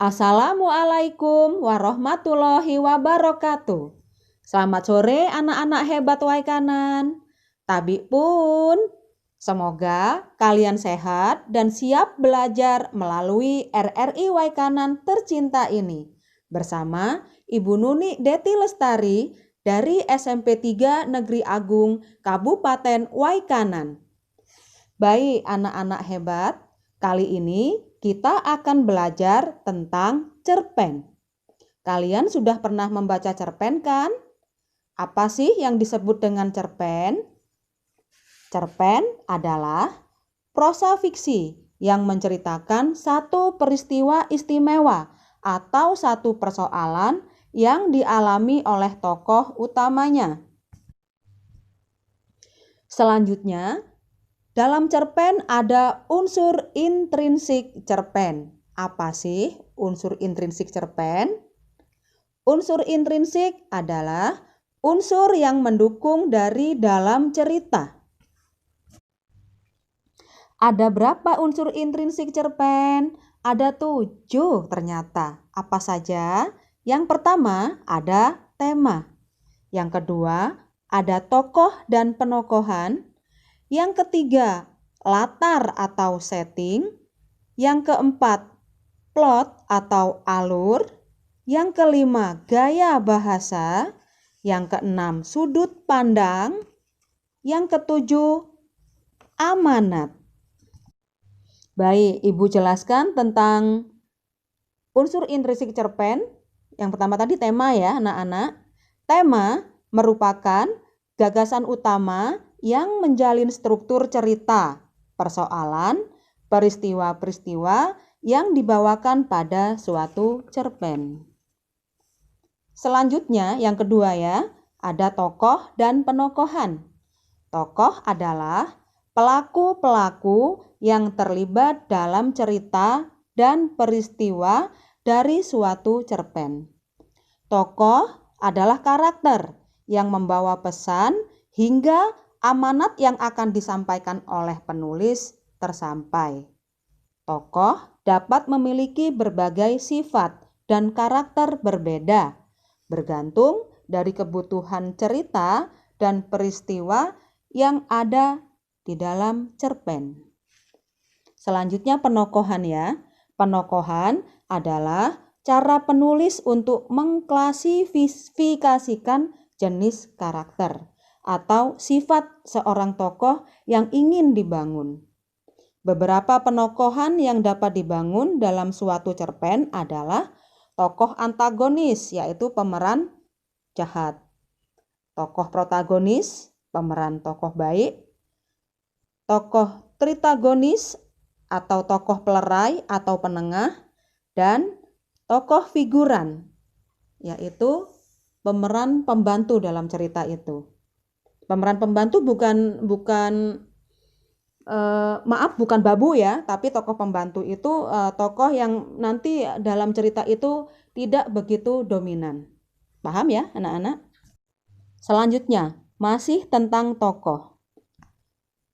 Assalamualaikum warahmatullahi wabarakatuh. Selamat sore anak-anak hebat Waikanan. Tabi pun, semoga kalian sehat dan siap belajar melalui RRI Waikanan tercinta ini. Bersama Ibu Nuni Deti Lestari dari SMP 3 Negeri Agung Kabupaten Waikanan. Baik anak-anak hebat, kali ini kita akan belajar tentang cerpen. Kalian sudah pernah membaca cerpen kan? Apa sih yang disebut dengan cerpen? Cerpen adalah prosa fiksi yang menceritakan satu peristiwa istimewa atau satu persoalan yang dialami oleh tokoh utamanya. Selanjutnya, dalam cerpen ada unsur intrinsik cerpen. Apa sih unsur intrinsik cerpen? Unsur intrinsik adalah unsur yang mendukung dari dalam cerita. Ada berapa unsur intrinsik cerpen? Ada 7 ternyata. Apa saja? Yang pertama ada tema. Yang kedua ada tokoh dan penokohan. Yang ketiga, latar atau setting. Yang keempat, plot atau alur. Yang kelima, gaya bahasa. Yang keenam, sudut pandang. Yang ketujuh, amanat. Baik, Ibu jelaskan tentang unsur intrinsik cerpen. Yang pertama tadi tema ya anak-anak. Tema merupakan gagasan utama yang menjalin struktur cerita, persoalan, peristiwa-peristiwa yang dibawakan pada suatu cerpen. Selanjutnya, yang kedua ya, ada tokoh dan penokohan. Tokoh adalah pelaku-pelaku yang terlibat dalam cerita dan peristiwa dari suatu cerpen. Tokoh adalah karakter yang membawa pesan hingga amanat yang akan disampaikan oleh penulis tersampai. Tokoh dapat memiliki berbagai sifat dan karakter berbeda, bergantung dari kebutuhan cerita dan peristiwa yang ada di dalam cerpen. Selanjutnya penokohan ya. Penokohan adalah cara penulis untuk mengklasifikasikan jenis karakter atau sifat seorang tokoh yang ingin dibangun. Beberapa penokohan yang dapat dibangun dalam suatu cerpen adalah tokoh antagonis, yaitu pemeran jahat. Tokoh protagonis, pemeran tokoh baik. Tokoh tritagonis atau tokoh pelerai atau penengah. Dan tokoh figuran, yaitu pemeran pembantu dalam cerita itu. Pemeran pembantu bukan babu ya, tapi tokoh pembantu itu tokoh yang nanti dalam cerita itu tidak begitu dominan. Paham ya anak-anak? Selanjutnya, masih tentang tokoh.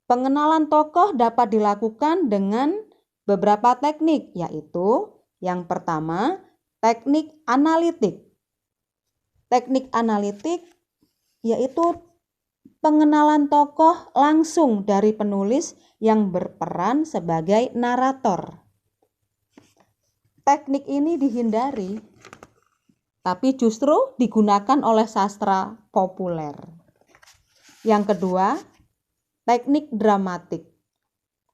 Pengenalan tokoh dapat dilakukan dengan beberapa teknik, yaitu yang pertama, teknik analitik. Teknik analitik yaitu pengenalan tokoh langsung dari penulis yang berperan sebagai narator. Teknik ini dihindari, tapi justru digunakan oleh sastra populer. Yang kedua, teknik dramatik,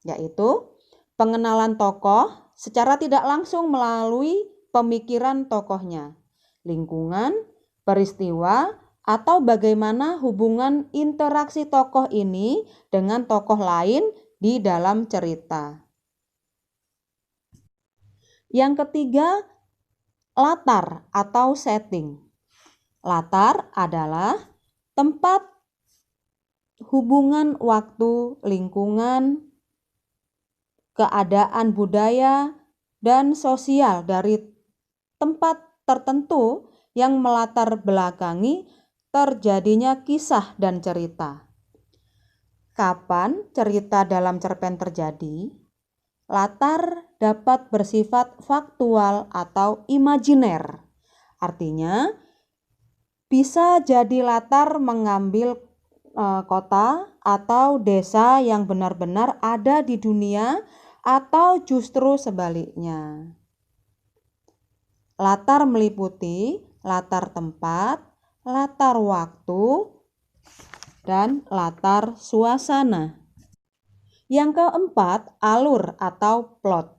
yaitu pengenalan tokoh secara tidak langsung melalui pemikiran tokohnya, lingkungan, peristiwa, atau bagaimana hubungan interaksi tokoh ini dengan tokoh lain di dalam cerita. Yang ketiga, latar atau setting. Latar adalah tempat, hubungan waktu, lingkungan, keadaan budaya, dan sosial dari tempat tertentu yang melatar belakangi terjadinya kisah dan cerita. Kapan cerita dalam cerpen terjadi? latar dapat bersifat faktual atau imajiner. Artinya, bisa jadi latar mengambil kota atau desa yang benar-benar ada di dunia atau justru sebaliknya. Latar meliputi latar tempat, latar waktu, dan latar suasana. Yang keempat, alur atau plot.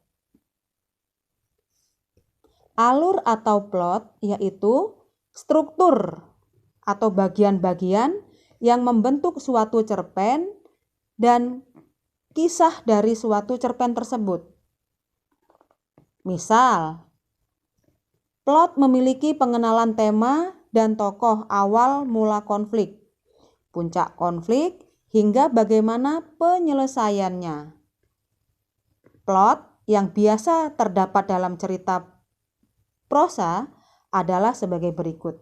Alur atau plot yaitu struktur atau bagian-bagian yang membentuk suatu cerpen dan kisah dari suatu cerpen tersebut. Misal, plot memiliki pengenalan tema dan tokoh awal mula konflik, puncak konflik, hingga bagaimana penyelesaiannya. Plot yang biasa terdapat dalam cerita prosa adalah sebagai berikut.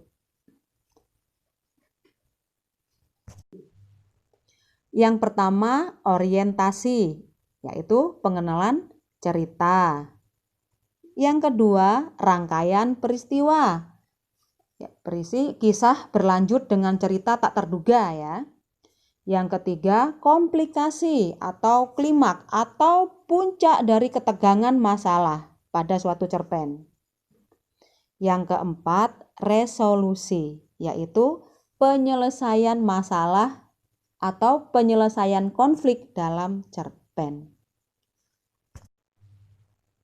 Yang pertama, orientasi, yaitu pengenalan cerita. Yang kedua, rangkaian peristiwa. Berisi kisah berlanjut dengan cerita tak terduga ya. Yang ketiga, komplikasi atau klimaks atau puncak dari ketegangan masalah pada suatu cerpen. Yang keempat, resolusi, yaitu penyelesaian masalah atau penyelesaian konflik dalam cerpen.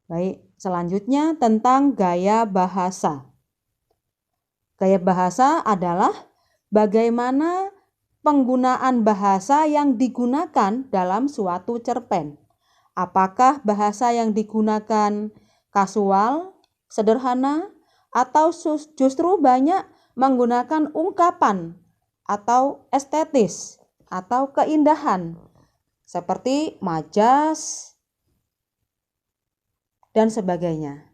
Baik, selanjutnya tentang gaya bahasa. Gaya bahasa adalah bagaimana penggunaan bahasa yang digunakan dalam suatu cerpen. Apakah bahasa yang digunakan kasual, sederhana, atau justru banyak menggunakan ungkapan atau estetis atau keindahan seperti majas dan sebagainya.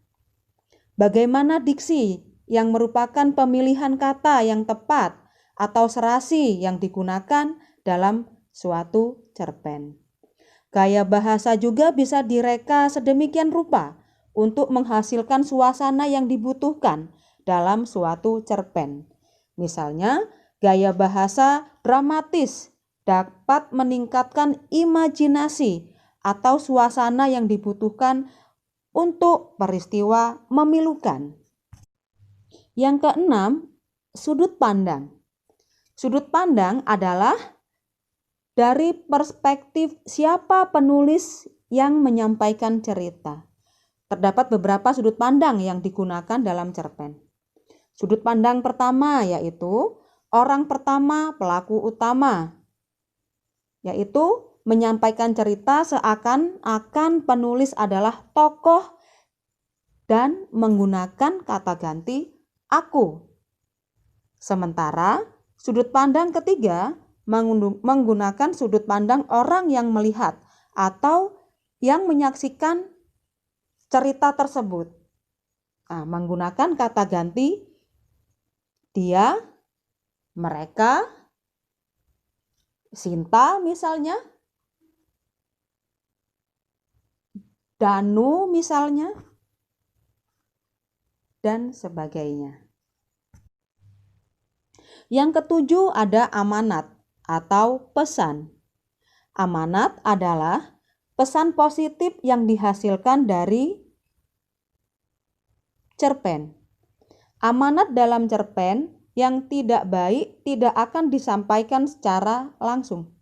Bagaimana diksi yang merupakan pemilihan kata yang tepat atau serasi yang digunakan dalam suatu cerpen. Gaya bahasa juga bisa direka sedemikian rupa untuk menghasilkan suasana yang dibutuhkan dalam suatu cerpen. Misalnya, gaya bahasa dramatis dapat meningkatkan imajinasi atau suasana yang dibutuhkan untuk peristiwa memilukan. Yang keenam, sudut pandang. Sudut pandang adalah dari perspektif siapa penulis yang menyampaikan cerita. Terdapat beberapa sudut pandang yang digunakan dalam cerpen. Sudut pandang pertama yaitu orang pertama pelaku utama, yaitu menyampaikan cerita seakan-akan penulis adalah tokoh dan menggunakan kata ganti aku. Sementara sudut pandang ketiga menggunakan sudut pandang orang yang melihat atau yang menyaksikan cerita tersebut. Menggunakan kata ganti dia, mereka, Sinta misalnya, Danu misalnya, dan sebagainya. Yang ketujuh ada amanat atau pesan. Amanat adalah pesan positif yang dihasilkan dari cerpen. Amanat dalam cerpen yang tidak baik tidak akan disampaikan secara langsung,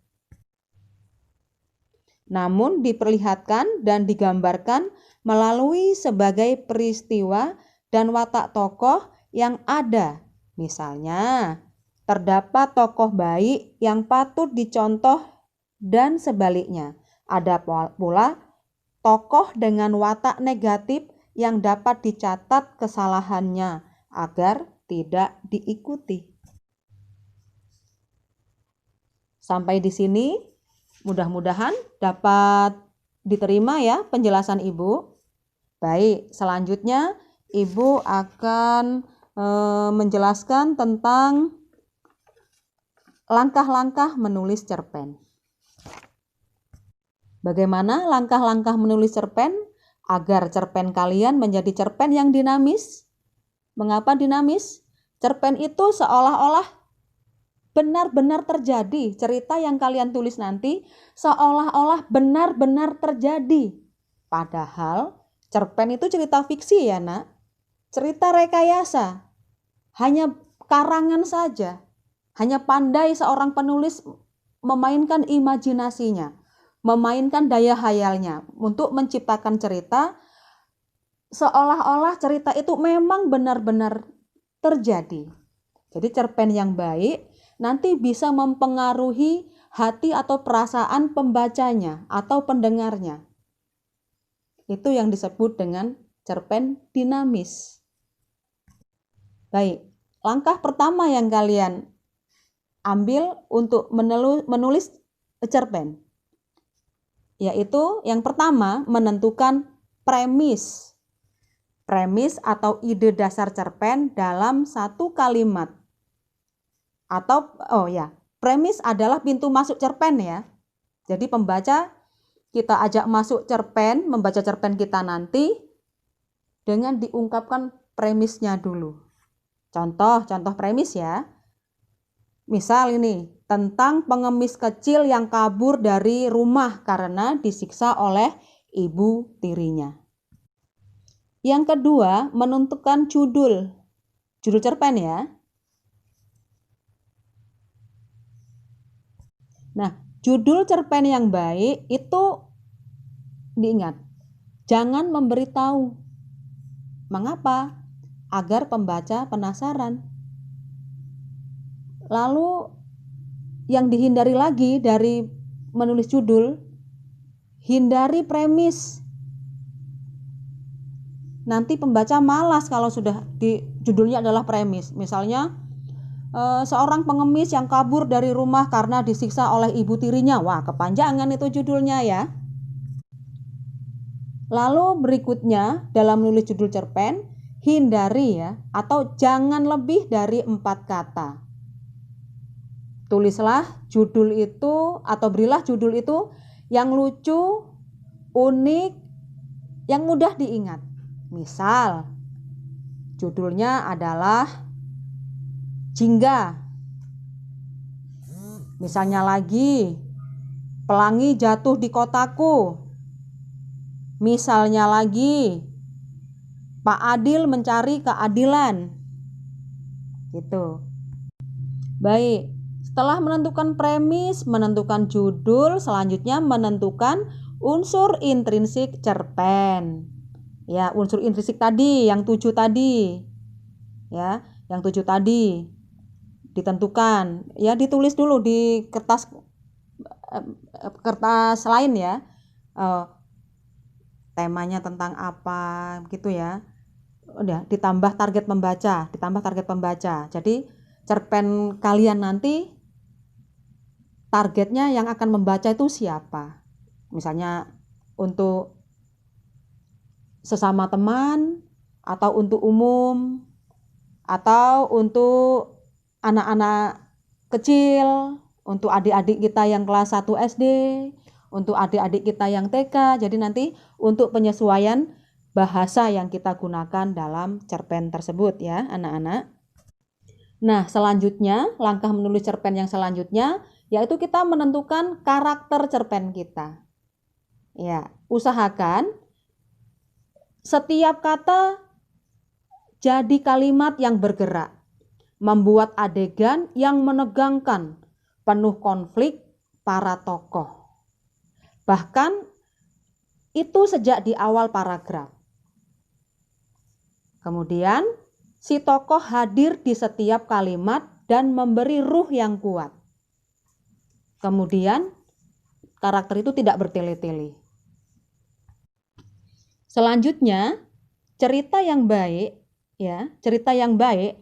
namun diperlihatkan dan digambarkan melalui sebagai peristiwa dan watak tokoh yang ada. Misalnya, terdapat tokoh baik yang patut dicontoh dan sebaliknya. Ada pula tokoh dengan watak negatif yang dapat dicatat kesalahannya agar tidak diikuti. Sampai di sini mudah-mudahan dapat diterima ya penjelasan Ibu. Baik, selanjutnya Ibu akan menjelaskan tentang langkah-langkah menulis cerpen. Bagaimana langkah-langkah menulis cerpen agar cerpen kalian menjadi cerpen yang dinamis? Mengapa dinamis? Cerpen itu seolah-olah benar-benar terjadi. Cerita yang kalian tulis nanti seolah-olah benar-benar terjadi. Padahal cerpen itu cerita fiksi ya nak. Cerita rekayasa. Hanya karangan saja. Hanya pandai seorang penulis memainkan imajinasinya, memainkan daya hayalnya untuk menciptakan cerita seolah-olah cerita itu memang benar-benar terjadi. Jadi cerpen yang baik nanti bisa mempengaruhi hati atau perasaan pembacanya atau pendengarnya. Itu yang disebut dengan cerpen dinamis. Baik, langkah pertama yang kalian ambil untuk menulis cerpen, yaitu yang pertama menentukan premis. Premis atau ide dasar cerpen dalam satu kalimat. Atau premis adalah pintu masuk cerpen ya. Jadi pembaca kita ajak masuk cerpen, membaca cerpen kita nanti dengan diungkapkan premisnya dulu. Contoh premis ya. Misal ini, tentang pengemis kecil yang kabur dari rumah karena disiksa oleh ibu tirinya. Yang kedua, menentukan judul cerpen ya. Nah, judul cerpen yang baik itu diingat, jangan memberitahu. Mengapa? Agar pembaca penasaran. Lalu yang dihindari lagi dari menulis judul, hindari premis. Nanti pembaca malas kalau sudah di judulnya adalah premis. Misalnya seorang pengemis yang kabur dari rumah karena disiksa oleh ibu tirinya. Wah, kepanjangan itu judulnya ya. Lalu berikutnya dalam menulis judul cerpen, hindari ya, atau jangan lebih dari 4 kata. Tulislah judul itu atau berilah judul itu yang lucu, unik, yang mudah diingat. Misal, judulnya adalah Jingga. Misalnya lagi, Pelangi Jatuh di Kotaku. Misalnya lagi, Pak Adil Mencari Keadilan. Gitu. Baik, setelah menentukan premis, menentukan judul, selanjutnya menentukan unsur intrinsik cerpen. Ya, unsur intrinsik tadi, yang 7 tadi. Ya, yang 7 tadi ditentukan. Ya, ditulis dulu di kertas lain ya. Temanya tentang apa gitu ya. Udah ditambah target pembaca. Jadi cerpen kalian nanti targetnya yang akan membaca itu siapa? Misalnya untuk sesama teman, atau untuk umum, atau untuk anak-anak kecil, untuk adik-adik kita yang kelas 1 SD, untuk adik-adik kita yang TK. Jadi nanti untuk penyesuaian bahasa yang kita gunakan dalam cerpen tersebut ya anak-anak. Nah, selanjutnya, langkah menulis cerpen yang selanjutnya yaitu kita menentukan karakter cerpen kita. Ya, usahakan setiap kata jadi kalimat yang bergerak, membuat adegan yang menegangkan, penuh konflik para tokoh. Bahkan itu sejak di awal paragraf. Kemudian si tokoh hadir di setiap kalimat dan memberi ruh yang kuat. Kemudian karakter itu tidak bertele-tele. Selanjutnya, cerita yang baik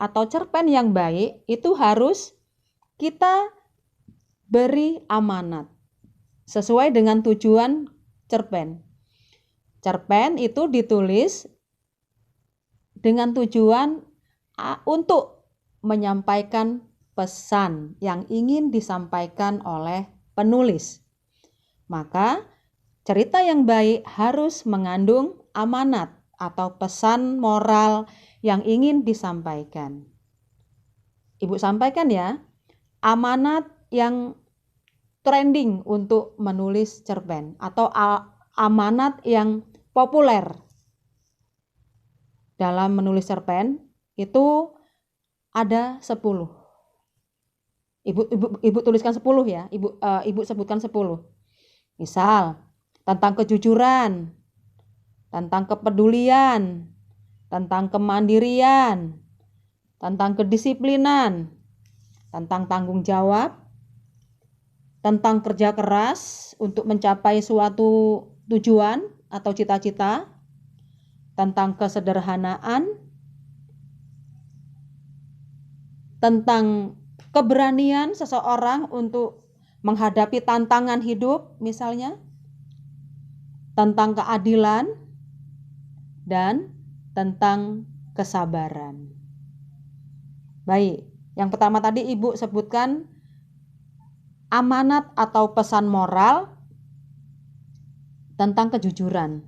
atau cerpen yang baik itu harus kita beri amanat sesuai dengan tujuan cerpen. Cerpen itu ditulis dengan tujuan untuk menyampaikan pesan yang ingin disampaikan oleh penulis. Maka Cerita yang baik harus mengandung amanat atau pesan moral yang ingin disampaikan. Ibu sampaikan ya, amanat yang trending untuk menulis cerpen atau amanat yang populer dalam menulis cerpen itu ada 10. Ibu tuliskan 10 ya. Ibu sebutkan 10. Misal tentang kejujuran, tentang kepedulian, tentang kemandirian, tentang kedisiplinan, tentang tanggung jawab, tentang kerja keras untuk mencapai suatu tujuan atau cita-cita, tentang kesederhanaan, tentang keberanian seseorang untuk menghadapi tantangan hidup misalnya, tentang keadilan, dan tentang kesabaran. Baik, yang pertama tadi Ibu sebutkan amanat atau pesan moral tentang kejujuran.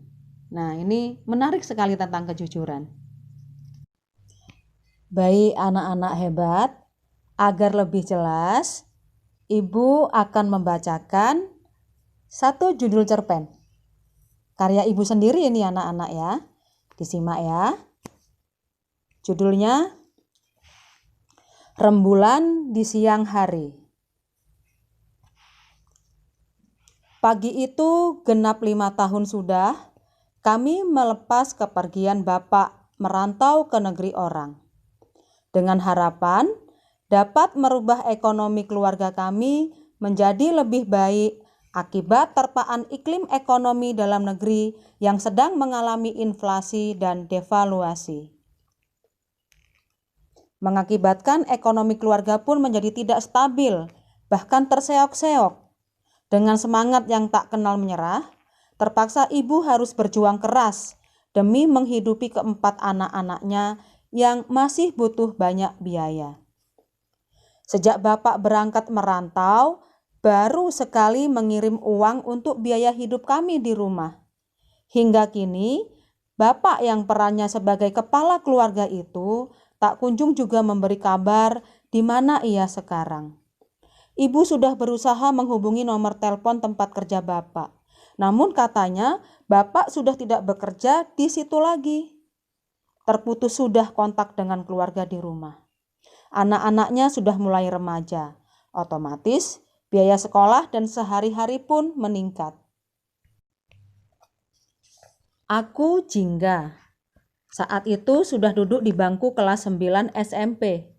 Nah, ini menarik sekali tentang kejujuran. Baik anak-anak hebat, agar lebih jelas, Ibu akan membacakan satu judul cerpen. Karya Ibu sendiri ini anak-anak ya. Disimak ya. Judulnya Rembulan di Siang Hari. Pagi itu genap 5 tahun sudah, kami melepas kepergian Bapak merantau ke negeri orang. Dengan harapan dapat merubah ekonomi keluarga kami menjadi lebih baik akibat terpaan iklim ekonomi dalam negeri yang sedang mengalami inflasi dan devaluasi. Mengakibatkan ekonomi keluarga pun menjadi tidak stabil, bahkan terseok-seok. Dengan semangat yang tak kenal menyerah, terpaksa ibu harus berjuang keras demi menghidupi keempat anak-anaknya yang masih butuh banyak biaya. Sejak Bapak berangkat merantau, baru sekali mengirim uang untuk biaya hidup kami di rumah. Hingga kini, Bapak yang perannya sebagai kepala keluarga itu tak kunjung juga memberi kabar di mana ia sekarang. Ibu sudah berusaha menghubungi nomor telepon tempat kerja Bapak. Namun katanya Bapak sudah tidak bekerja di situ lagi. Terputus sudah kontak dengan keluarga di rumah. Anak-anaknya sudah mulai remaja. Otomatis biaya sekolah dan sehari-hari pun meningkat. Aku jingga. Saat itu sudah duduk di bangku kelas 9 SMP.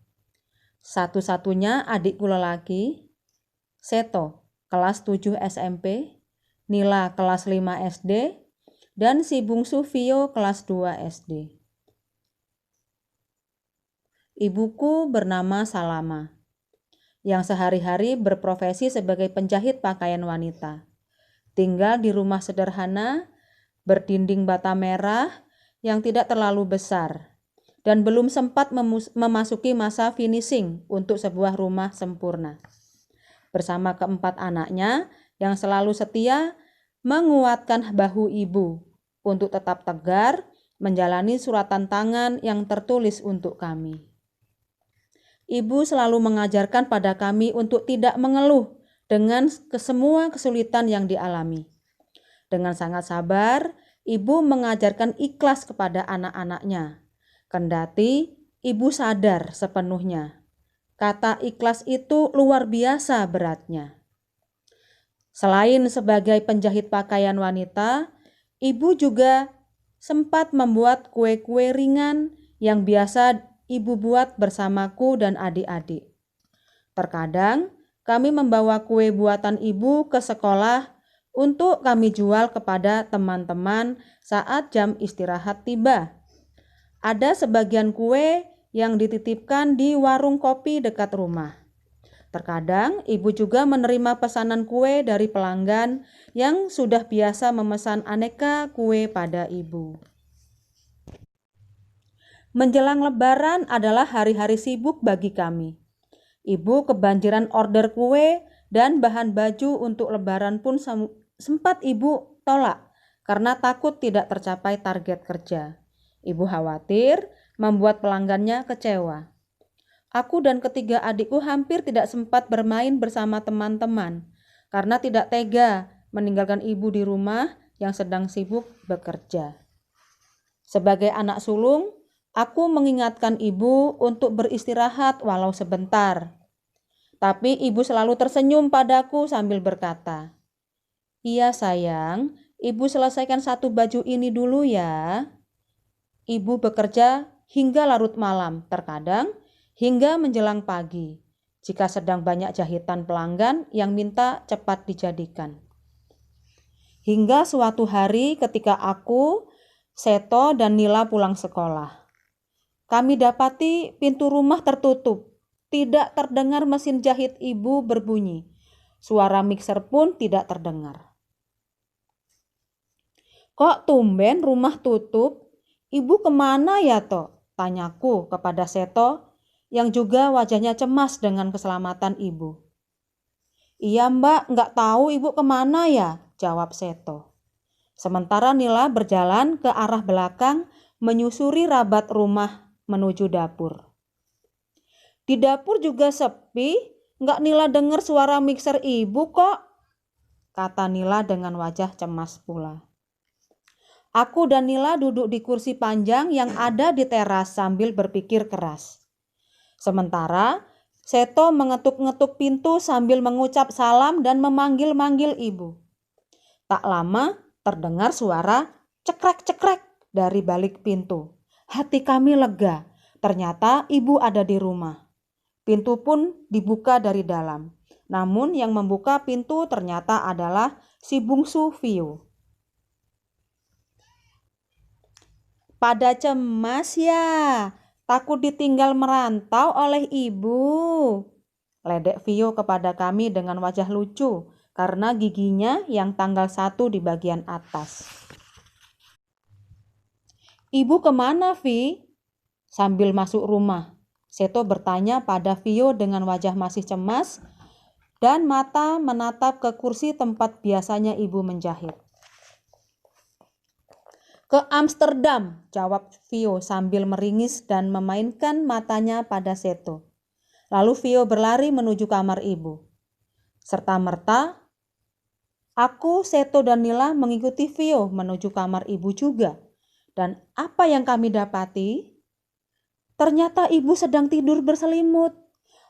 Satu-satunya adikku lelaki, Seto, kelas 7 SMP, Nila kelas 5 SD, dan si bungsu Vio kelas 2 SD. Ibuku bernama Salama, yang sehari-hari berprofesi sebagai penjahit pakaian wanita. Tinggal di rumah sederhana, berdinding bata merah yang tidak terlalu besar, dan belum sempat memasuki masa finishing untuk sebuah rumah sempurna. Bersama keempat anaknya yang selalu setia menguatkan bahu ibu untuk tetap tegar menjalani suratan tangan yang tertulis untuk kami. Ibu selalu mengajarkan pada kami untuk tidak mengeluh dengan semua kesulitan yang dialami. Dengan sangat sabar, ibu mengajarkan ikhlas kepada anak-anaknya. Kendati ibu sadar sepenuhnya, kata ikhlas itu luar biasa beratnya. Selain sebagai penjahit pakaian wanita, ibu juga sempat membuat kue-kue ringan yang biasa ibu buat bersamaku dan adik-adik. Terkadang kami membawa kue buatan ibu ke sekolah untuk kami jual kepada teman-teman saat jam istirahat tiba. Ada sebagian kue yang dititipkan di warung kopi dekat rumah. Terkadang ibu juga menerima pesanan kue dari pelanggan yang sudah biasa memesan aneka kue pada ibu. Menjelang Lebaran adalah hari-hari sibuk bagi kami. Ibu kebanjiran order kue dan bahan baju untuk Lebaran pun sempat ibu tolak karena takut tidak tercapai target kerja. Ibu khawatir membuat pelanggannya kecewa. Aku dan ketiga adikku hampir tidak sempat bermain bersama teman-teman karena tidak tega meninggalkan ibu di rumah yang sedang sibuk bekerja. Sebagai anak sulung, aku mengingatkan ibu untuk beristirahat walau sebentar. Tapi ibu selalu tersenyum padaku sambil berkata, "Iya sayang, ibu selesaikan satu baju ini dulu ya." Ibu bekerja hingga larut malam, terkadang hingga menjelang pagi, jika sedang banyak jahitan pelanggan yang minta cepat dijadikan. Hingga suatu hari ketika aku, Seto, dan Nila pulang sekolah. Kami dapati pintu rumah tertutup. Tidak terdengar mesin jahit ibu berbunyi. Suara mixer pun tidak terdengar. "Kok tumben rumah tutup? Ibu kemana ya, Tok?" tanyaku kepada Seto yang juga wajahnya cemas dengan keselamatan ibu. "Iya Mbak, nggak tahu ibu kemana ya," jawab Seto. Sementara Nila berjalan ke arah belakang menyusuri rabat rumah menuju dapur. "Di dapur juga sepi, nggak Nila dengar suara mixer ibu kok," kata Nila dengan wajah cemas pula. Aku dan Nila duduk di kursi panjang yang ada di teras sambil berpikir keras. Sementara Seto mengetuk-ngetuk pintu sambil mengucap salam dan memanggil-manggil ibu. Tak lama terdengar suara cekrek-cekrek dari balik pintu. Hati kami lega, ternyata ibu ada di rumah. Pintu pun dibuka dari dalam. Namun yang membuka pintu ternyata adalah si bungsu Vio. "Pada cemas ya, takut ditinggal merantau oleh ibu," ledek Vio kepada kami dengan wajah lucu karena giginya yang tanggal 1 di bagian atas. "Ibu kemana, Vi?" Sambil masuk rumah, Seto bertanya pada Vio dengan wajah masih cemas dan mata menatap ke kursi tempat biasanya ibu menjahit. "Ke Amsterdam," jawab Vio sambil meringis dan memainkan matanya pada Seto. Lalu Vio berlari menuju kamar ibu. Serta-merta, aku, Seto, dan Nila mengikuti Vio menuju kamar ibu juga. Dan apa yang kami dapati? Ternyata ibu sedang tidur berselimut.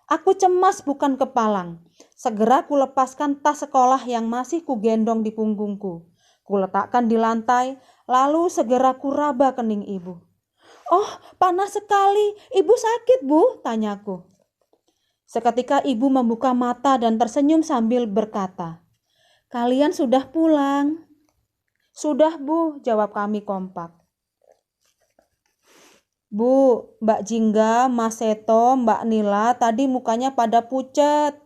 Aku cemas bukan kepalang. Segera kulepaskan tas sekolah yang masih kugendong di punggungku. Kuletakkan di lantai, lalu segera kuraba kening ibu. "Oh, panas sekali. Ibu sakit, Bu?" tanyaku. Seketika ibu membuka mata dan tersenyum sambil berkata, "Kalian sudah pulang?" "Sudah, Bu," jawab kami kompak. "Bu, Mbak Jingga, Mas Seto, Mbak Nila tadi mukanya pada pucat.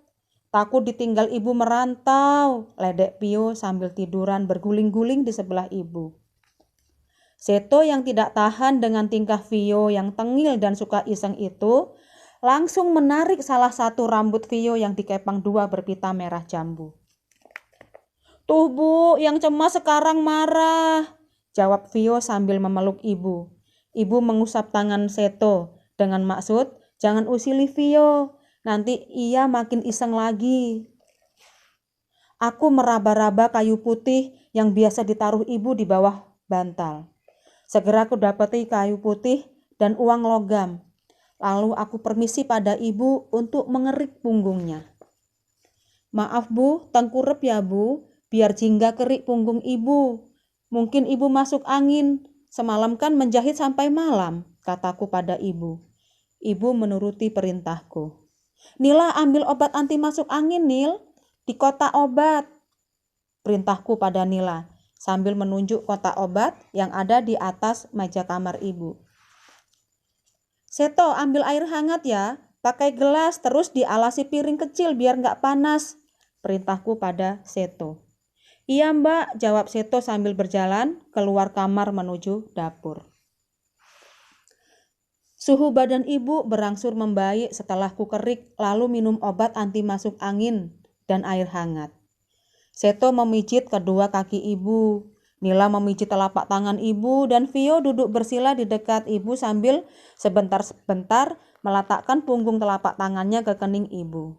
Takut ditinggal ibu merantau," ledek Pio sambil tiduran berguling-guling di sebelah ibu. Seto yang tidak tahan dengan tingkah Vio yang tengil dan suka iseng itu, langsung menarik salah satu rambut Vio yang dikepang 2 berpita merah jambu. "Tuh Bu, yang cemas sekarang marah," jawab Vio sambil memeluk ibu. Ibu mengusap tangan Seto dengan maksud, "Jangan usili Vio, nanti ia makin iseng lagi." Aku meraba-raba kayu putih yang biasa ditaruh ibu di bawah bantal. Segera aku dapati kayu putih dan uang logam. Lalu aku permisi pada ibu untuk mengerik punggungnya. "Maaf Bu, tengkurep ya Bu, biar Jingga kerik punggung ibu. Mungkin ibu masuk angin, semalam kan menjahit sampai malam," kataku pada ibu. Ibu menuruti perintahku. "Nila ambil obat anti masuk angin, Nil, di kotak obat," perintahku pada Nila sambil menunjuk kotak obat yang ada di atas meja kamar ibu. "Seto, ambil air hangat ya, pakai gelas terus dialasi piring kecil biar nggak panas," perintahku pada Seto. "Iya Mbak," jawab Seto sambil berjalan keluar kamar menuju dapur. Suhu badan ibu berangsur membaik setelah ku kerik lalu minum obat anti masuk angin dan air hangat. Seto memijit kedua kaki ibu. Nila memijit telapak tangan ibu dan Vio duduk bersila di dekat ibu sambil sebentar-sebentar meletakkan punggung telapak tangannya ke kening ibu.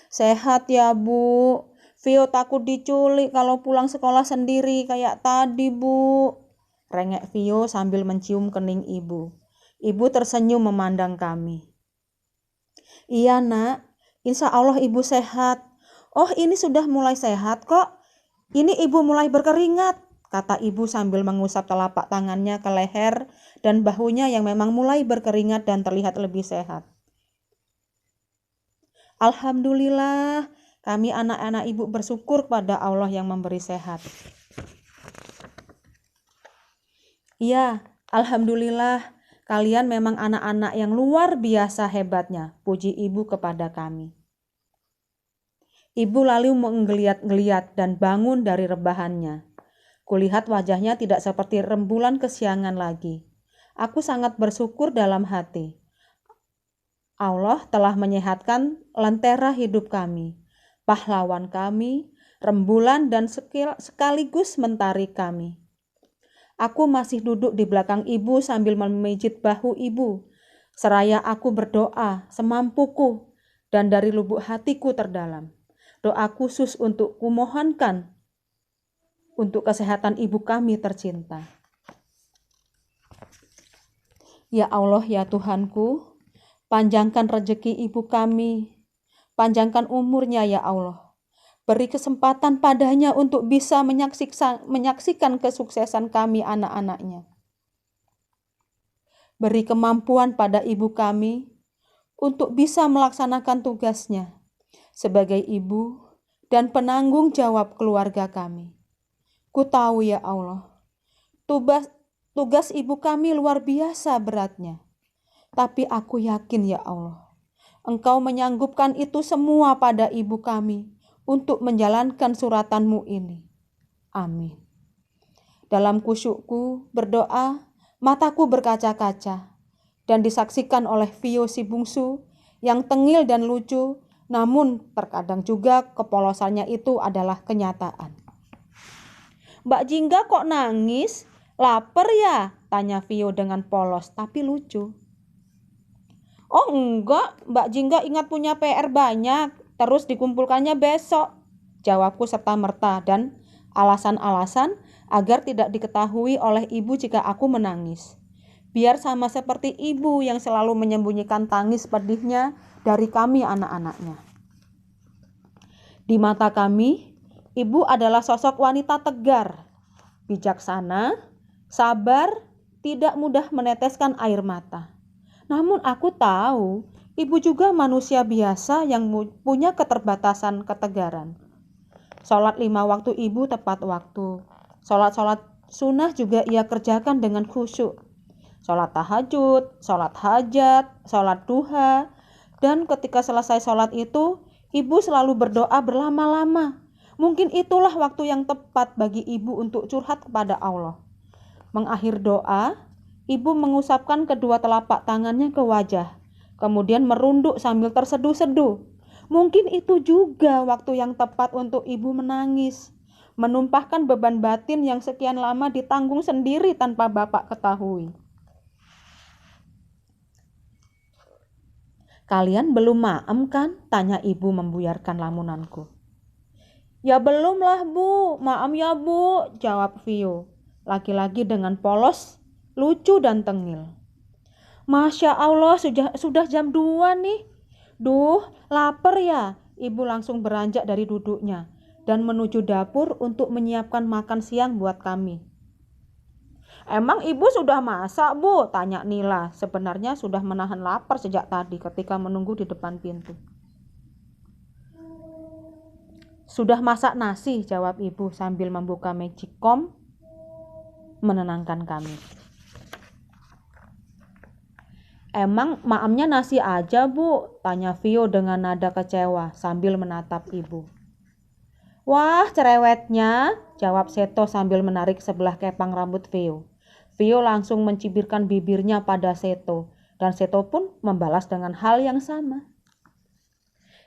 Sehat ya Bu. Vio takut diculik kalau pulang sekolah sendiri kayak tadi Bu. Rengek Vio sambil mencium kening ibu. Ibu tersenyum memandang kami. Iya nak, insya Allah ibu sehat. Oh ini sudah mulai sehat kok. Ini ibu mulai berkeringat, kata ibu sambil mengusap telapak tangannya ke leher dan bahunya yang memang mulai berkeringat dan terlihat lebih sehat. Alhamdulillah, kami anak-anak ibu bersyukur kepada Allah yang memberi sehat. Iya, alhamdulillah, kalian memang anak-anak yang luar biasa hebatnya, puji ibu kepada kami. Ibu lalu menggeliat-geliat dan bangun dari rebahannya. Kulihat wajahnya tidak seperti rembulan kesiangan lagi. Aku sangat bersyukur dalam hati. Allah telah menyehatkan lentera hidup kami, pahlawan kami, rembulan dan sekaligus mentari kami. Aku masih duduk di belakang ibu sambil memijit bahu ibu. Seraya aku berdoa semampuku dan dari lubuk hatiku terdalam. Doa khusus untuk kumohonkan untuk kesehatan ibu kami tercinta. Ya Allah ya Tuhanku, panjangkan rezeki ibu kami, panjangkan umurnya ya Allah. Beri kesempatan padanya untuk bisa menyaksikan kesuksesan kami anak-anaknya. Beri kemampuan pada ibu kami untuk bisa melaksanakan tugasnya sebagai ibu dan penanggung jawab keluarga kami. Ku tahu ya Allah, tugas ibu kami luar biasa beratnya. Tapi aku yakin ya Allah, Engkau menyanggupkan itu semua pada ibu kami untuk menjalankan suratan-Mu ini. Amin. Dalam kusyukku berdoa, mataku berkaca-kaca dan disaksikan oleh Vio si bungsu yang tengil dan lucu, namun terkadang juga kepolosannya itu adalah kenyataan. Mbak Jingga kok nangis? Lapar ya? Tanya Vio dengan polos tapi lucu. Oh enggak, Mbak Jingga ingat punya PR banyak, terus dikumpulkannya besok. Jawabku serta-merta dan alasan-alasan agar tidak diketahui oleh ibu jika aku menangis. Biar sama seperti ibu yang selalu menyembunyikan tangis pedihnya dari kami anak-anaknya. Di mata kami, ibu adalah sosok wanita tegar, bijaksana, sabar, tidak mudah meneteskan air mata. Namun aku tahu, ibu juga manusia biasa yang punya keterbatasan ketegaran. Sholat 5 waktu ibu tepat waktu. Sholat sunnah juga ia kerjakan dengan khusyuk. Sholat tahajud, sholat hajat, sholat duha. Dan ketika selesai sholat itu, ibu selalu berdoa berlama-lama. Mungkin itulah waktu yang tepat bagi ibu untuk curhat kepada Allah. Mengakhir doa, ibu mengusapkan kedua telapak tangannya ke wajah, kemudian merunduk sambil terseduh-seduh. Mungkin itu juga waktu yang tepat untuk ibu menangis, menumpahkan beban batin yang sekian lama ditanggung sendiri tanpa bapak ketahui. Kalian belum maem kan? Tanya ibu membuyarkan lamunanku. Ya belum lah Bu, maem ya Bu, jawab Vio. Laki-laki dengan polos, lucu dan tengil. Masya Allah, sudah jam 2 nih. Duh, lapar ya. Ibu langsung beranjak dari duduknya dan menuju dapur untuk menyiapkan makan siang buat kami. Emang ibu sudah masak Bu? Tanya Nila. Sebenarnya sudah menahan lapar sejak tadi ketika menunggu di depan pintu. Sudah masak nasi, jawab ibu sambil membuka magicom menenangkan kami. Emang maamnya nasi aja Bu? Tanya Vio dengan nada kecewa sambil menatap ibu. Wah cerewetnya, jawab Seto sambil menarik sebelah kepang rambut Vio. Vio langsung mencibirkan bibirnya pada Seto dan Seto pun membalas dengan hal yang sama.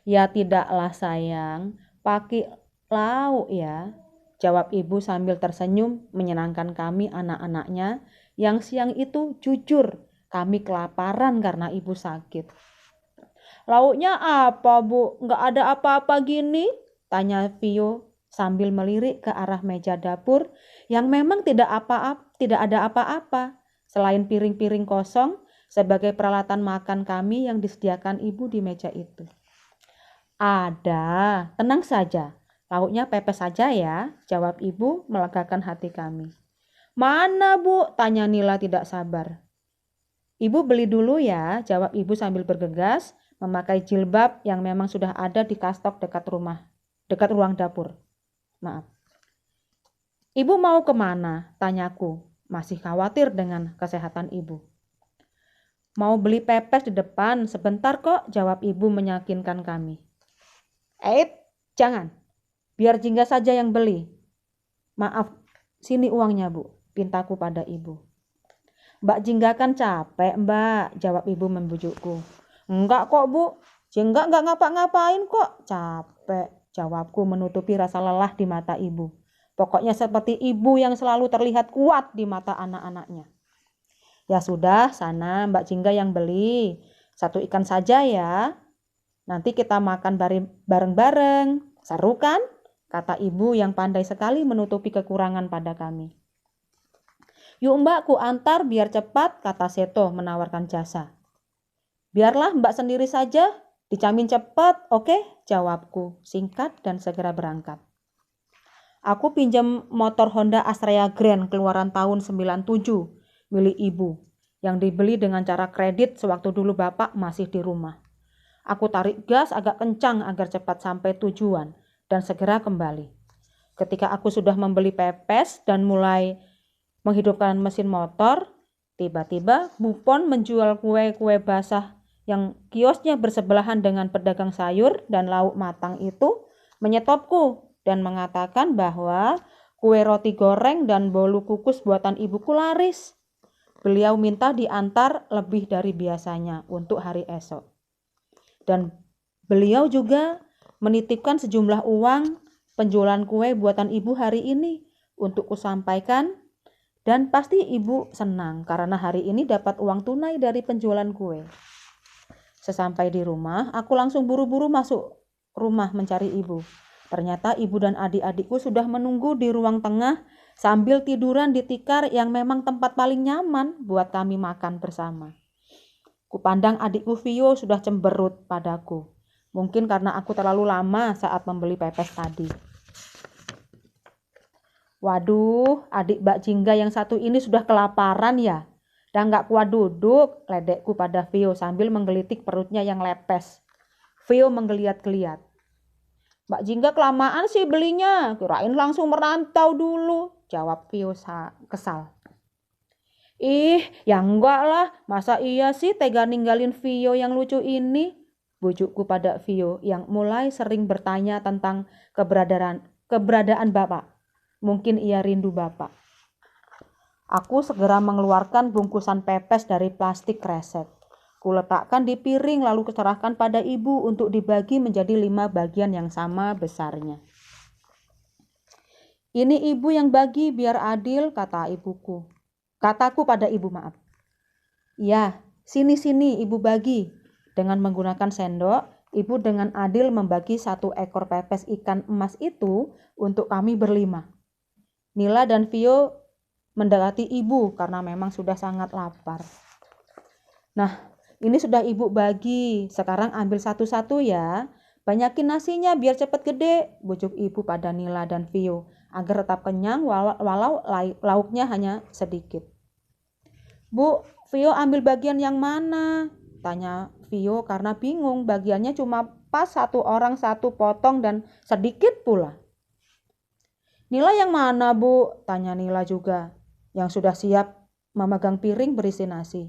Ya tidaklah sayang, Paki lauk ya, jawab ibu sambil tersenyum menyenangkan kami anak-anaknya yang siang itu jujur kami kelaparan karena ibu sakit. Lauknya apa bu? Nggak ada apa-apa gini? Tanya Vio sambil melirik ke arah meja dapur yang memang tidak ada apa-apa selain piring-piring kosong sebagai peralatan makan kami yang disediakan ibu di meja itu. Ada, tenang saja. Lauknya pepes saja ya, jawab ibu melegakan hati kami. Mana bu? Tanya Nila tidak sabar. Ibu beli dulu ya, jawab ibu sambil bergegas memakai jilbab yang memang sudah ada di kastok dekat ruang dapur. Maaf. Ibu mau kemana? Tanyaku, masih khawatir dengan kesehatan ibu. Mau beli pepes di depan, sebentar kok, jawab ibu meyakinkan kami. Jangan, biar Jingga saja yang beli. Maaf, sini uangnya bu, pintaku pada ibu. Mbak Jingga kan capek mbak, jawab ibu membujukku. Enggak kok bu, Jingga enggak ngapa-ngapain kok, capek, jawabku menutupi rasa lelah di mata ibu. Pokoknya seperti ibu yang selalu terlihat kuat di mata anak-anaknya. Ya sudah, sana Mbak Jingga yang beli. 1 ikan saja ya. Nanti kita makan bareng-bareng. Seru kan? Kata ibu yang pandai sekali menutupi kekurangan pada kami. Yuk mbak, ku antar biar cepat, kata Seto menawarkan jasa. Biarlah mbak sendiri saja, dijamin cepat, oke? Jawabku, singkat dan segera berangkat. Aku pinjam motor Honda Astrea Grand keluaran tahun 97, milik ibu, yang dibeli dengan cara kredit sewaktu dulu bapak masih di rumah. Aku tarik gas agak kencang agar cepat sampai tujuan dan segera kembali. Ketika aku sudah membeli pepes dan mulai menghidupkan mesin motor, tiba-tiba Bupon menjual kue-kue basah yang kiosnya bersebelahan dengan pedagang sayur dan lauk matang itu menyetopku dan mengatakan bahwa kue roti goreng dan bolu kukus buatan ibuku laris. Beliau minta diantar lebih dari biasanya untuk hari esok. Dan beliau juga menitipkan sejumlah uang penjualan kue buatan ibu hari ini untuk kusampaikan. Dan pasti ibu senang karena hari ini dapat uang tunai dari penjualan kue. Sesampai di rumah, aku langsung buru-buru masuk rumah mencari ibu. Ternyata ibu dan adik-adikku sudah menunggu di ruang tengah sambil tiduran di tikar yang memang tempat paling nyaman buat kami makan bersama. Kupandang adikku Vio sudah cemberut padaku. Mungkin karena aku terlalu lama saat membeli pepes tadi. Waduh, adik Mbak Jingga yang satu ini sudah kelaparan ya. Dan gak kuat duduk, ledekku pada Vio sambil menggelitik perutnya yang lepes. Vio menggeliat-geliat. Mbak Jingga kelamaan sih belinya, kirain langsung merantau dulu, jawab Vio kesal. Ih, ya enggak lah, masa iya sih tega ninggalin Vio yang lucu ini? Bujukku pada Vio yang mulai sering bertanya tentang keberadaan bapak. Mungkin ia rindu bapak. Aku segera mengeluarkan bungkusan pepes dari plastik kresek. Kuletakkan di piring lalu kuserahkan pada ibu untuk dibagi menjadi 5 bagian yang sama besarnya. Ini ibu yang bagi biar adil, kataku pada ibu, maaf. Iya, sini ibu bagi. Dengan menggunakan sendok, ibu dengan adil membagi 1 ekor pepes ikan emas itu untuk kami berlima. Nila dan Vio mendekati ibu karena memang sudah sangat lapar. Nah, ini sudah ibu bagi, sekarang ambil satu-satu ya. Banyakin nasinya biar cepat gede, bujuk ibu pada Nila dan Vio agar tetap kenyang walau lauknya hanya sedikit. Bu, Vio ambil bagian yang mana? Tanya Vio karena bingung, bagiannya cuma pas 1 orang 1 potong dan sedikit pula. Nila yang mana bu? Tanya Nila juga, yang sudah siap memegang piring berisi nasi.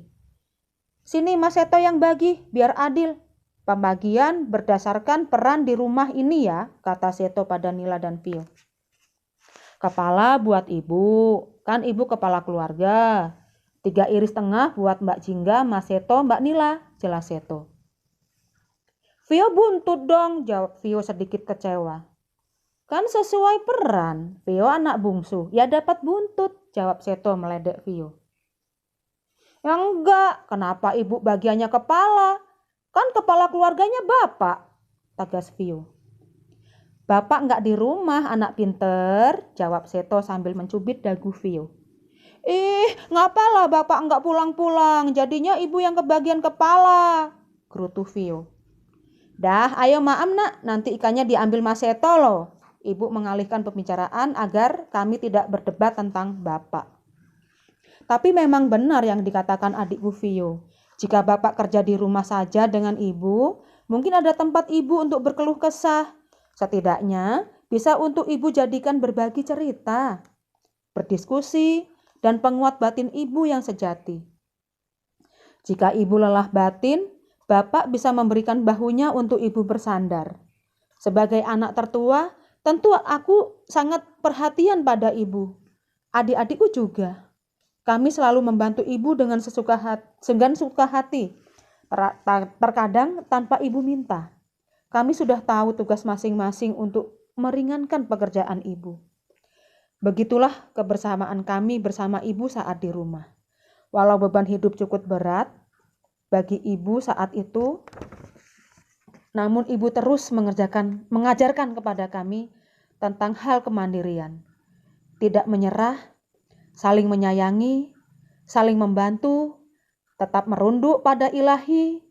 Sini Mas Seto yang bagi, biar adil. Pembagian berdasarkan peran di rumah ini ya, kata Seto pada Nila dan Vio. Kepala buat ibu, kan ibu kepala keluarga. 3 iris tengah buat Mbak Jingga, Mas Seto, Mbak Nila, jelas Seto. Vio buntut dong, jawab Vio sedikit kecewa. Kan sesuai peran, Vio anak bungsu, ya dapat buntut, jawab Seto meledek Vio. Ya enggak, kenapa ibu bagiannya kepala? Kan kepala keluarganya bapak, tegas Vio. Bapak enggak di rumah, anak pinter, jawab Seto sambil mencubit dagu Vio. Ngapalah bapak enggak pulang-pulang, jadinya ibu yang kebagian kepala, gerutu Vio. Dah, ayo maam nak, nanti ikannya diambil Mas Seto loh. Ibu mengalihkan pembicaraan agar kami tidak berdebat tentang bapak. Tapi memang benar yang dikatakan adikku Vio. Jika bapak kerja di rumah saja dengan ibu, mungkin ada tempat ibu untuk berkeluh kesah. Setidaknya bisa untuk ibu jadikan berbagi cerita, berdiskusi, dan penguat batin ibu yang sejati. Jika ibu lelah batin, bapak bisa memberikan bahunya untuk ibu bersandar. Sebagai anak tertua, tentu aku sangat perhatian pada ibu. Adik-adikku juga. Kami selalu membantu ibu dengan suka hati. Terkadang tanpa ibu minta. Kami sudah tahu tugas masing-masing untuk meringankan pekerjaan ibu. Begitulah kebersamaan kami bersama ibu saat di rumah. Walau beban hidup cukup berat bagi ibu saat itu, namun ibu terus mengajarkan kepada kami tentang hal kemandirian. Tidak menyerah, saling menyayangi, saling membantu, tetap merunduk pada Ilahi,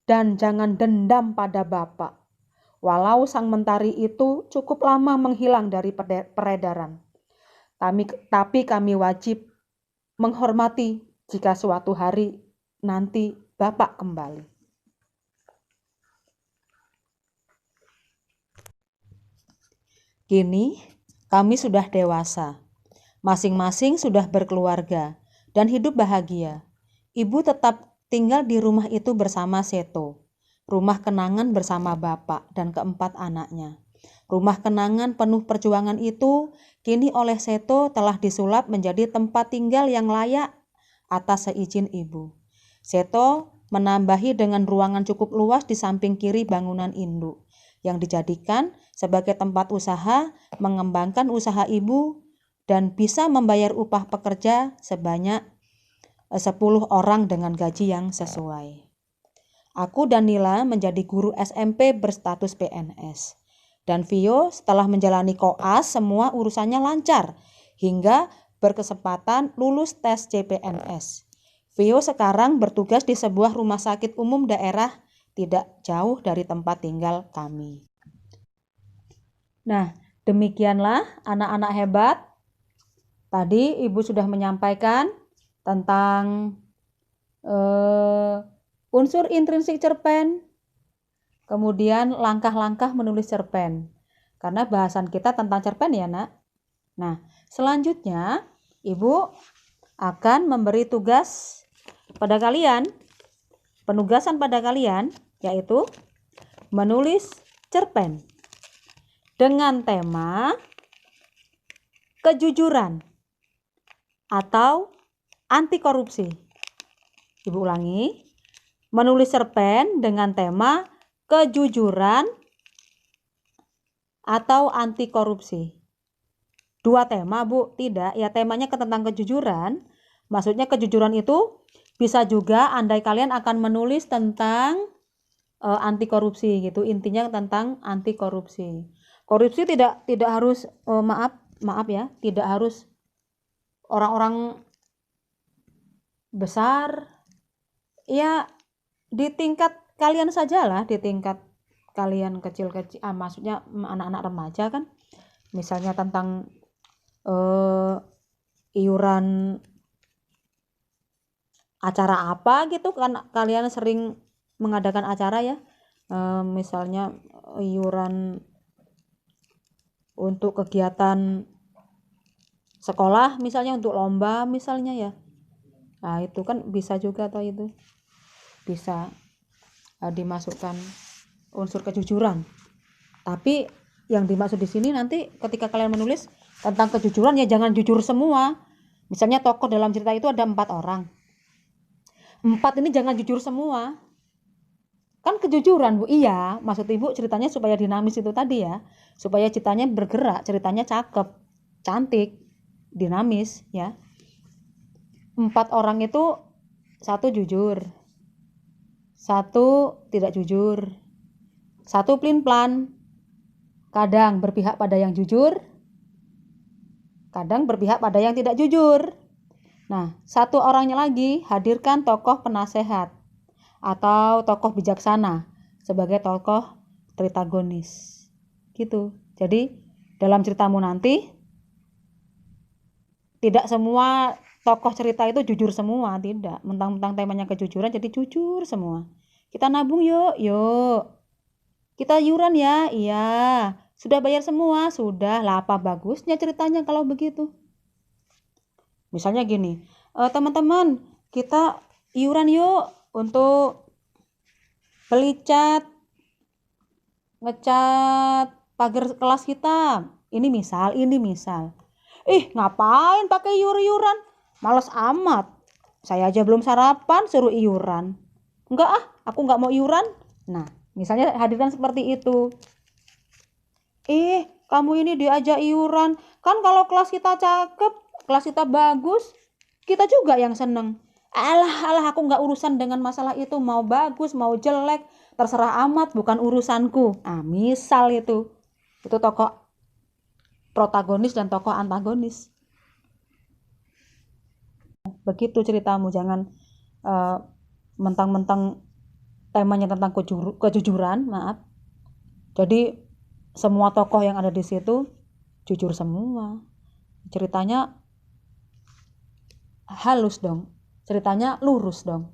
dan jangan dendam pada Bapak. Walau sang mentari itu cukup lama menghilang dari peredaran. Tapi kami wajib menghormati jika suatu hari nanti Bapak kembali. Kini kami sudah dewasa, masing-masing sudah berkeluarga dan hidup bahagia. Ibu tetap tinggal di rumah itu bersama Seto, rumah kenangan bersama bapak dan keempat anaknya. Rumah kenangan penuh perjuangan itu kini oleh Seto telah disulap menjadi tempat tinggal yang layak atas seizin ibu. Seto menambahi dengan ruangan cukup luas di samping kiri bangunan induk yang dijadikan sebagai tempat usaha, mengembangkan usaha ibu dan bisa membayar upah pekerja sebanyak 10 orang dengan gaji yang sesuai. Aku dan Nila menjadi guru SMP berstatus PNS. Dan Vio setelah menjalani koas semua urusannya lancar hingga berkesempatan lulus tes CPNS. Vio sekarang bertugas di sebuah rumah sakit umum daerah tidak jauh dari tempat tinggal kami. Nah, demikianlah anak-anak hebat. Tadi Ibu sudah menyampaikan tentang unsur intrinsik cerpen, kemudian langkah-langkah menulis cerpen. Karena bahasan kita tentang cerpen ya nak. Nah, selanjutnya Ibu akan memberi tugas pada kalian, penugasan pada kalian, yaitu menulis cerpen dengan tema kejujuran atau anti korupsi. Ibu ulangi, menulis cerpen dengan tema kejujuran atau anti korupsi. 2 tema, Bu, tidak, ya temanya tentang kejujuran. Maksudnya kejujuran itu bisa juga andai kalian akan menulis tentang anti korupsi gitu. Intinya tentang anti korupsi. Korupsi tidak harus maaf ya, tidak harus orang-orang besar. Ya di tingkat kalian sajalah, di tingkat kalian kecil-kecil, maksudnya anak-anak remaja kan. Misalnya tentang iuran acara apa gitu kan, kalian sering mengadakan acara ya, misalnya iuran untuk kegiatan sekolah misalnya, untuk lomba misalnya ya. Nah itu kan bisa juga atau itu bisa dimasukkan unsur kejujuran. Tapi yang dimaksud di sini nanti ketika kalian menulis tentang kejujuran ya jangan jujur semua. Misalnya tokoh dalam cerita itu ada 4 orang. 4 ini jangan jujur semua. Kan kejujuran, Bu. Iya, maksud Ibu ceritanya supaya dinamis itu tadi ya. Supaya ceritanya bergerak, ceritanya cakep, cantik, dinamis ya. 4 orang itu 1 jujur, 1 tidak jujur, 1 pelin-pelan. Kadang berpihak pada yang jujur, kadang berpihak pada yang tidak jujur. Nah, 1 orangnya lagi hadirkan tokoh penasehat atau tokoh bijaksana sebagai tokoh protagonis gitu. Jadi dalam ceritamu nanti tidak semua tokoh cerita itu jujur semua, tidak. Mentang-mentang temanya kejujuran jadi jujur semua. Kita nabung yuk, kita iuran ya, iya. Sudah bayar semua, sudah. Lah apa bagusnya ceritanya kalau begitu? Misalnya gini, teman-teman, kita iuran yuk untuk beli cat, ngecat pagar kelas kita. Ini misal. Ngapain pakai iuran? Males amat. Saya aja belum sarapan suruh iuran. Enggak aku enggak mau iuran. Nah, misalnya hadirkan seperti itu. Kamu ini diajak iuran. Kan kalau kelas kita cakep, kelas kita bagus, kita juga yang seneng. Alah aku enggak urusan dengan masalah itu, mau bagus, mau jelek, terserah amat, bukan urusanku. Misal itu tokoh protagonis dan tokoh antagonis. Begitu ceritamu, jangan mentang-mentang temanya tentang kejujuran, maaf. Jadi semua tokoh yang ada di situ jujur semua. Ceritanya halus dong. Ceritanya lurus dong.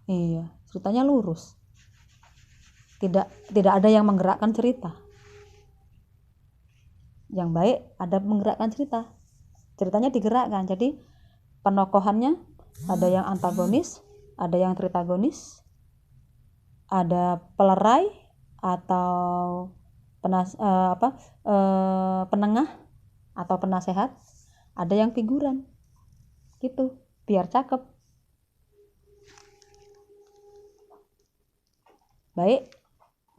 Iya, ceritanya lurus. Tidak ada yang menggerakkan cerita. Yang baik ada menggerakkan cerita. Ceritanya digerakkan. Jadi penokohannya ada yang antagonis, ada yang tritagonis, ada pelerai atau penengah atau penasehat, ada yang figuran. Gitu, biar cakep. Baik,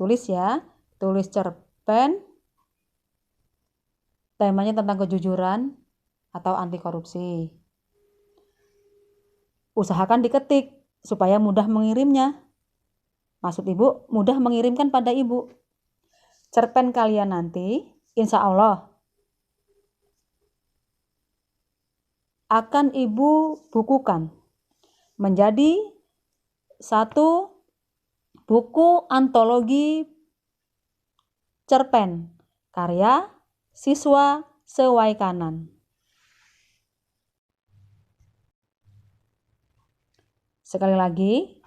tulis ya. Tulis cerpen temanya tentang kejujuran atau anti korupsi. Usahakan diketik supaya mudah mengirimnya. Maksud Ibu, mudah mengirimkan pada Ibu. Cerpen kalian nanti, insya Allah, akan Ibu bukukan menjadi 1 buku antologi cerpen karya siswa Sewaikanan. Sekali lagi,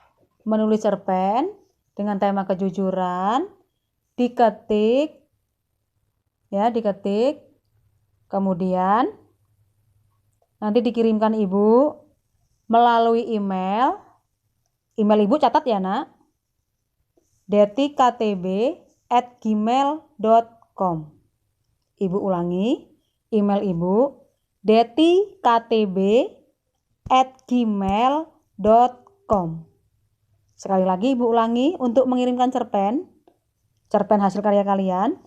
menulis cerpen dengan tema kejujuran, diketik, kemudian nanti dikirimkan Ibu melalui email Ibu catat ya nak, detikktb@gmail.com. Ibu ulangi, email Ibu detikktb@gmail.com. Sekali lagi Ibu ulangi, untuk mengirimkan cerpen hasil karya kalian,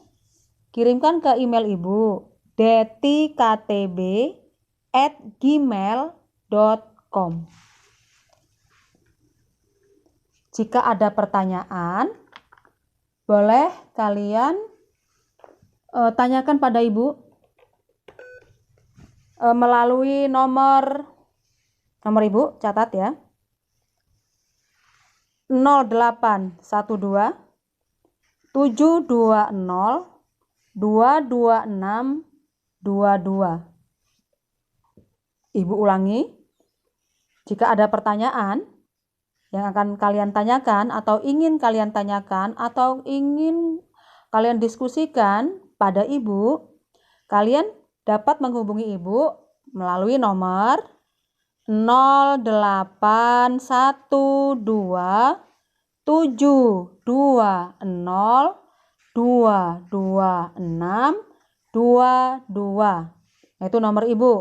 kirimkan ke email Ibu detikktb@gmail.com. Jika ada pertanyaan, boleh kalian tanyakan pada Ibu melalui nomor Ibu catat ya, 0812 720 22622. Ibu ulangi, jika ada pertanyaan yang akan kalian tanyakan atau ingin kalian tanyakan atau ingin kalian diskusikan pada Ibu, kalian dapat menghubungi Ibu melalui nomor 0812 720 22622. Itu nomor Ibu.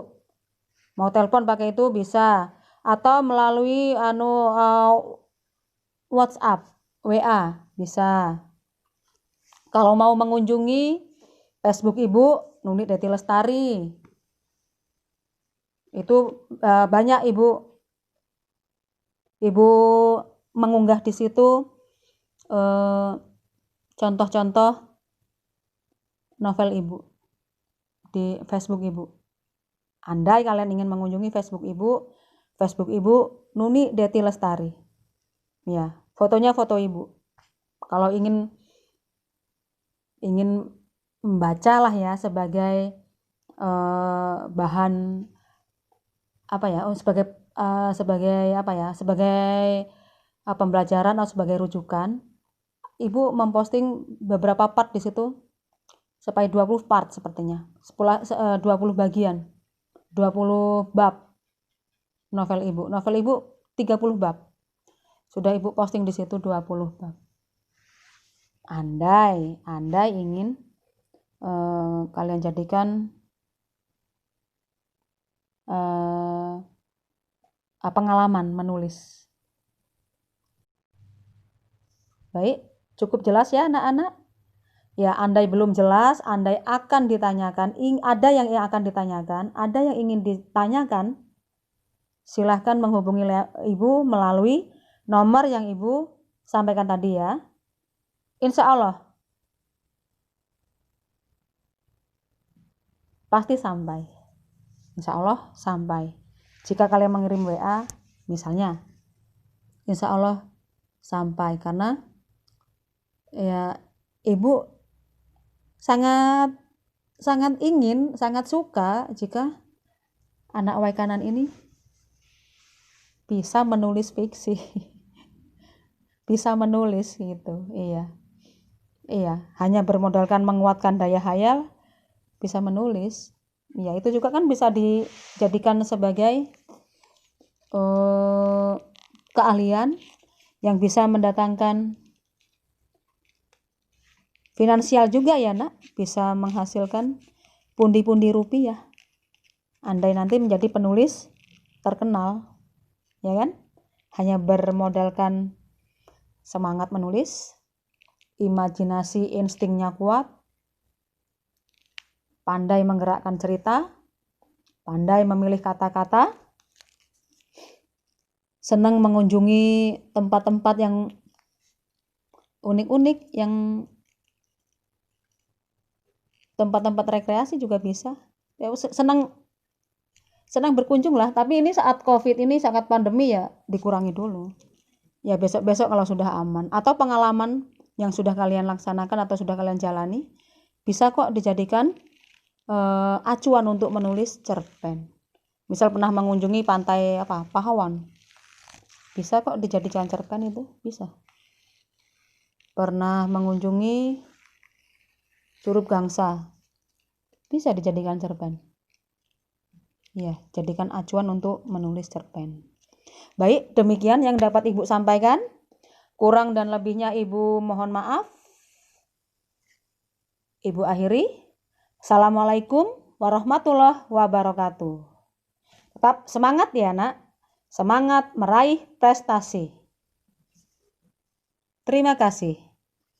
Mau telepon pakai itu bisa, atau melalui WhatsApp WA bisa. Kalau mau mengunjungi Facebook Ibu Nuni Deti Lestari, itu banyak Ibu mengunggah di situ contoh-contoh novel Ibu di Facebook Ibu. Andai kalian ingin mengunjungi Facebook Ibu Nuni Deti Lestari. Ya, fotonya foto Ibu. Kalau ingin membaca lah ya sebagai bahan apa ya? Sebagai pembelajaran atau sebagai rujukan. Ibu memposting beberapa part di situ sampai 20 part sepertinya. 20 bagian. 20 bab novel Ibu. Novel Ibu 30 bab. Sudah Ibu posting di situ 20 bab. Andai ingin kalian jadikan pengalaman menulis. Baik, cukup jelas ya anak-anak? Ya, andai belum jelas, andai akan ditanyakan, ada yang akan ditanyakan, ada yang ingin ditanyakan, silahkan menghubungi Ibu melalui nomor yang Ibu sampaikan tadi ya. Insya Allah pasti sampai. Insya Allah sampai. Jika kalian mengirim WA misalnya, insya Allah sampai, karena ya Ibu sangat ingin, sangat suka jika anak Waikanan ini bisa menulis fiksi. Bisa menulis gitu. Iya, hanya bermodalkan menguatkan daya hayal bisa menulis. Ya, itu juga kan bisa dijadikan sebagai keahlian yang bisa mendatangkan finansial juga ya nak, bisa menghasilkan pundi-pundi rupiah. Andai nanti menjadi penulis terkenal, ya kan? Hanya bermodalkan semangat menulis, imajinasi instingnya kuat, pandai menggerakkan cerita, pandai memilih kata-kata, senang mengunjungi tempat-tempat yang unik-unik, yang tempat-tempat rekreasi juga bisa. Ya, senang berkunjung lah. Tapi ini saat COVID ini, saat pandemi ya dikurangi dulu. Ya besok-besok kalau sudah aman, atau pengalaman yang sudah kalian laksanakan atau sudah kalian jalani bisa kok dijadikan acuan untuk menulis cerpen. Misal pernah mengunjungi pantai Pahawan, bisa kok dijadikan cerpen, itu bisa. Pernah mengunjungi Curug Gangsa, bisa dijadikan cerpen. Ya, jadikan acuan untuk menulis cerpen. Baik, demikian yang dapat Ibu sampaikan. Kurang dan lebihnya Ibu mohon maaf. Ibu akhiri. Assalamualaikum warahmatullahi wabarakatuh. Tetap semangat ya nak. Semangat meraih prestasi. Terima kasih.